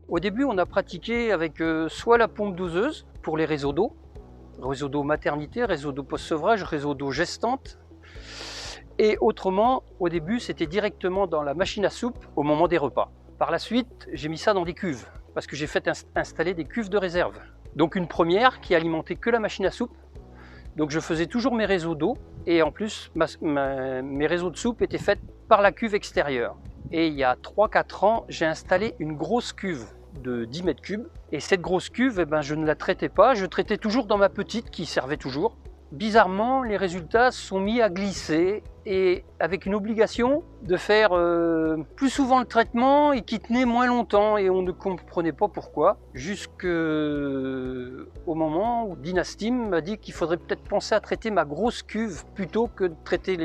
Au début, on a pratiqué avec soit la pompe doseuse pour les réseaux d'eau maternité, réseau d'eau post-sevrage, réseau d'eau gestante. Et autrement, au début, c'était directement dans la machine à soupe au moment des repas. Par la suite, j'ai mis ça dans des cuves, parce que j'ai fait installer des cuves de réserve. Donc une première qui alimentait que la machine à soupe. Donc je faisais toujours mes réseaux d'eau, et en plus, mes réseaux de soupe étaient faits par la cuve extérieure. Et il y a 3-4 ans, j'ai installé une grosse cuve de 10 mètres cubes. Et cette grosse cuve, eh ben, je ne la traitais pas, je traitais toujours dans ma petite qui servait toujours. Bizarrement, les résultats se sont mis à glisser et avec une obligation de faire plus souvent le traitement et qui tenait moins longtemps et on ne comprenait pas pourquoi. Jusqu'au moment où Dynastim m'a dit qu'il faudrait peut-être penser à traiter ma grosse cuve plutôt que de traiter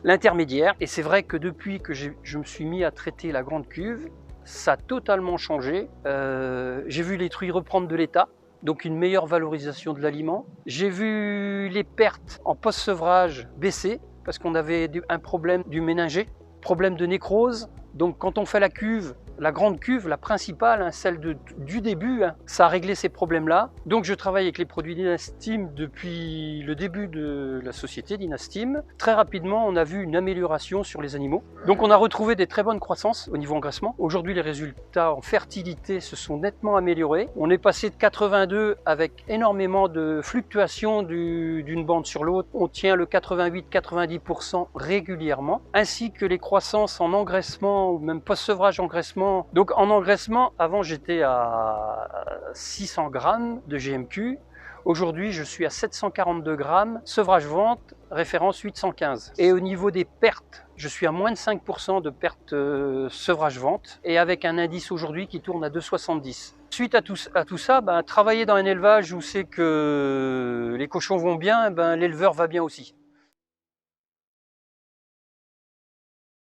l'intermédiaire. Et c'est vrai que depuis que je me suis mis à traiter la grande cuve, ça a totalement changé. J'ai vu les truies reprendre de l'état. Donc une meilleure valorisation de l'aliment. J'ai vu les pertes en post-sevrage baisser parce qu'on avait un problème du méninger, problème de nécrose. Donc quand on fait la cuve, la grande cuve, la principale, hein, celle du début, hein, ça a réglé ces problèmes-là. Donc je travaille avec les produits Dynastim depuis le début de la société Dynastim. Très rapidement, on a vu une amélioration sur les animaux. Donc on a retrouvé des très bonnes croissances au niveau engraissement. Aujourd'hui, les résultats en fertilité se sont nettement améliorés. On est passé de 82 avec énormément de fluctuations d'une bande sur l'autre. On tient le 88-90% régulièrement, ainsi que les croissances en engraissement ou même post-sevrage engraissement. Donc en engraissement, avant j'étais à 600 grammes de GMQ. Aujourd'hui, je suis à 742 grammes, sevrage vente, référence 815. Et au niveau des pertes, je suis à moins de 5% de pertes sevrage vente et avec un indice aujourd'hui qui tourne à 2,70. Suite à tout ça, travailler dans un élevage où c'est que les cochons vont bien, l'éleveur va bien aussi.